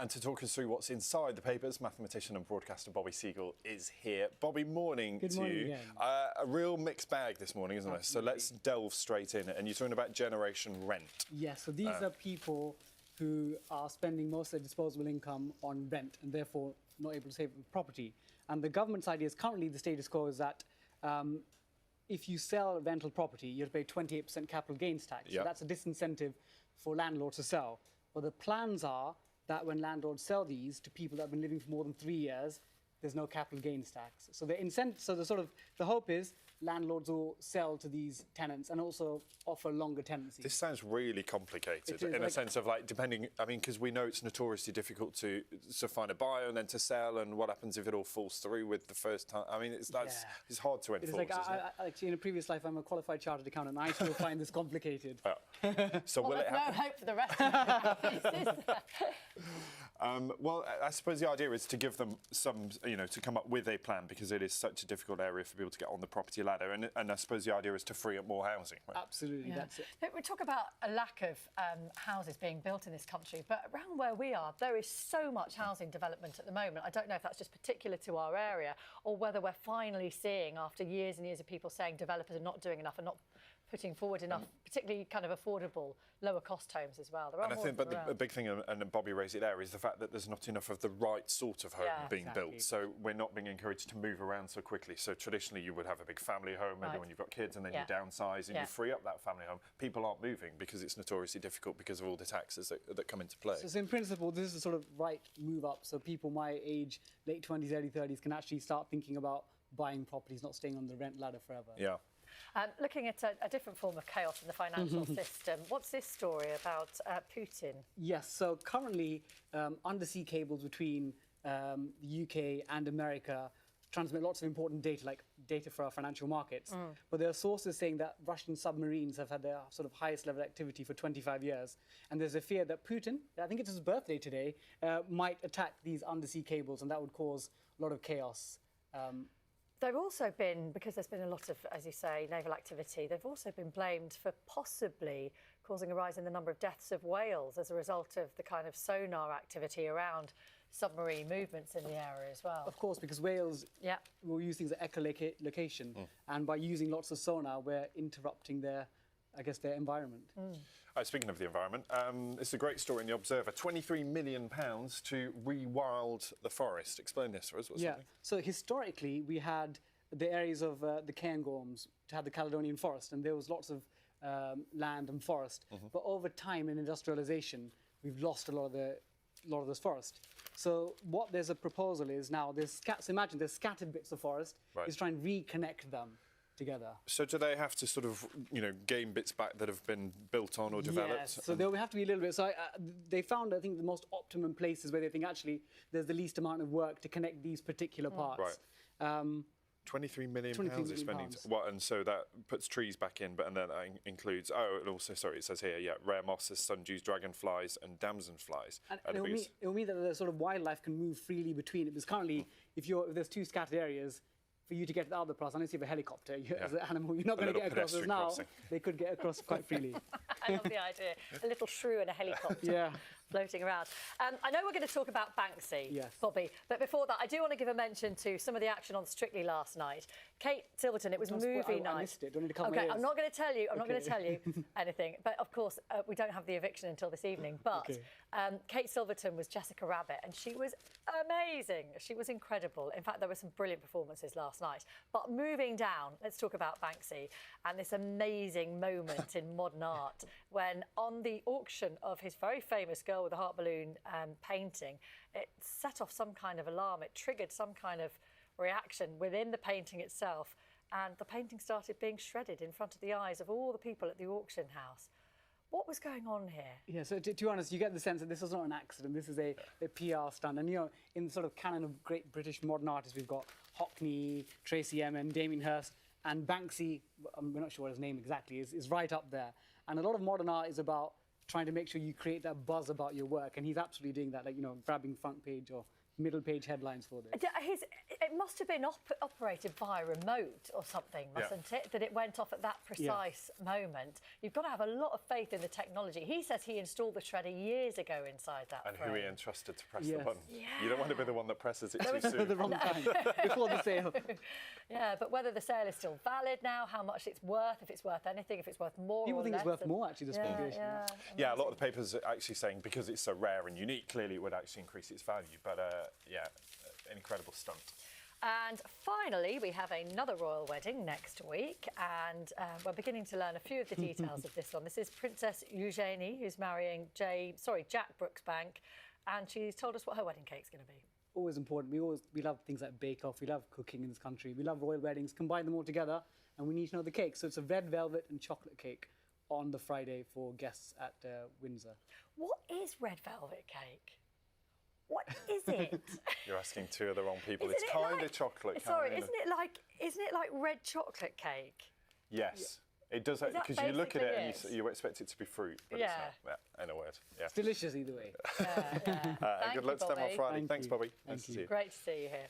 And to talk us through what's inside the papers, mathematician and broadcaster Bobby Seagull is here. Bobby, morning Good to morning, you. yeah. A real mixed bag this morning, isn't it? So let's delve straight in. And you're talking about generation rent. Yes, so these are people who are spending most of their disposable income on rent and therefore not able to save on property. And the government's idea is currently the status quo is that if you sell rental property, you have to pay 28% capital gains tax. Yep. So that's a disincentive for landlords to sell. But the plans are that when landlords sell these to people that have been living for more than 3 years, there's no capital gains tax. So the hope is landlords will sell to these tenants and also offer longer tenancy. This sounds really complicated in a like, sense of like depending. I mean, because we know it's notoriously difficult to find a buyer and then to sell, and what happens if it all falls through with the first time? I mean, it's hard to enforce. It's like actually in a previous life, I'm a qualified chartered accountant. And I still find this complicated. So well, will it happen? No hope for the rest of the Well, I suppose the idea is to give them some, to come up with a plan because it is such a difficult area for people to get on the property ladder. And I suppose the idea is to free up more housing. Right? Absolutely, that's it. We talk about a lack of houses being built in this country, but around where we are, there is so much housing development at the moment. I don't know if that's just particular to our area or whether we're finally seeing, after years and years of people saying developers are not doing enough and not putting forward enough, particularly kind of affordable, lower-cost homes as well. There are and I think, but the big thing, and Bobby raised it there, is the fact that there's not enough of the right sort of home being built. So we're not being encouraged to move around so quickly. So traditionally, you would have a big family home, maybe when you've got kids, and then you downsize and you free up that family home. People aren't moving because it's notoriously difficult because of all the taxes that come into play. So in principle, this is a sort of right move up. So people my age, late 20s, early 30s, can actually start thinking about buying properties, not staying on the rent ladder forever. Yeah. Looking at a different form of chaos in the financial system, what's this story about Putin? Yes, so currently undersea cables between the UK and America transmit lots of important data, like data for our financial markets. But there are sources saying that Russian submarines have had their sort of highest level activity for 25 years. And there's a fear that Putin, I think it's his birthday today, might attack these undersea cables, and that would cause a lot of chaos. They've also been, because there's been a lot of, as you say, naval activity, they've also been blamed for possibly causing a rise in the number of deaths of whales as a result of the kind of sonar activity around submarine movements in the area as well. Of course, because whales will use things like echolocation, and by using lots of sonar, we're interrupting their environment. Speaking of the environment, it's a great story in The Observer. £23 million to rewild the forest. Explain this for us. So historically, we had the areas of the Cairngorms to have the Caledonian forest, and there was lots of land and forest. But over time in industrialisation, we've lost a lot of this forest. So what there's a proposal is now, imagine there's scattered bits of forest, is try and reconnect them together. So do they have to sort of, gain bits back that have been built on or developed? Yes, so there will have to be a little bit. So they found, I think, the most optimum places where they think actually there's the least amount of work to connect these particular parts. Right. £23 million is spending. And so that puts trees back in, and then that includes, it says here, rare mosses, sundews, dragonflies and damselflies. And it will mean that the sort of wildlife can move freely between it. Because currently, if there's two scattered areas, for you to get to the other place, unless you have a helicopter, as an animal, you're not going to get across. As now, they could get across quite freely. I love the idea. A little shrew in a helicopter floating around. I know we're going to talk about Banksy, Bobby, but before that, I do want to give a mention to some of the action on Strictly last night. Kate Silverton, it was movie night. I missed it. Do you want me to cover Okay, I'm not going to tell you. I'm not going to tell you anything. But of course, we don't have the eviction until this evening. But Kate Silverton was Jessica Rabbit, and she was amazing. She was incredible. In fact, there were some brilliant performances last night. But moving down, let's talk about Banksy and this amazing moment in modern art when, on the auction of his very famous Girl with a Heart Balloon painting, it set off some kind of alarm. It triggered some kind of reaction within the painting itself, and the painting started being shredded in front of the eyes of all the people at the auction house. What was going on here? Yeah, so to be honest, you get the sense that this was not an accident. This is a PR stunt. And, in the sort of canon of great British modern artists, we've got Hockney, Tracy Emin, Damien Hirst, and Banksy, we're not sure what his name exactly is right up there. And a lot of modern art is about trying to make sure you create that buzz about your work. And he's absolutely doing that, grabbing front page or middle page headlines for this. It must have been operated via remote or something, mustn't it? That it went off at that precise moment. You've got to have a lot of faith in the technology. He says he installed the shredder years ago inside that and frame. who he entrusted to press the button. You don't want to be the one that presses it too soon. The wrong time, before the sale. Yeah, but whether the sale is still valid now, how much it's worth, if it's worth anything, if it's worth more People or think less. it's worth more, actually, the speculation. Yeah, a lot of the papers are actually saying because it's so rare and unique, clearly it would actually increase its value. But an incredible stunt. And finally, we have another royal wedding next week, and we're beginning to learn a few of the details of this one. This is Princess Eugenie, who's marrying Jack Brooksbank, and she's told us what her wedding cake's going to be. Always important. We love things like Bake Off. We love cooking in this country. We love royal weddings. Combine them all together, and we need to know the cake. So it's a red velvet and chocolate cake on the Friday for guests at Windsor. What is red velvet cake? What is it? You're asking two of the wrong people. It's kind of chocolate. Sorry, isn't it like red chocolate cake? Yes. It does, because you look at it and you expect it to be fruit, but it's not. Yeah, in a word. Yeah. It's delicious either way. Good luck to them on Friday. Thanks, Bobby. Thank you. Great to see you here.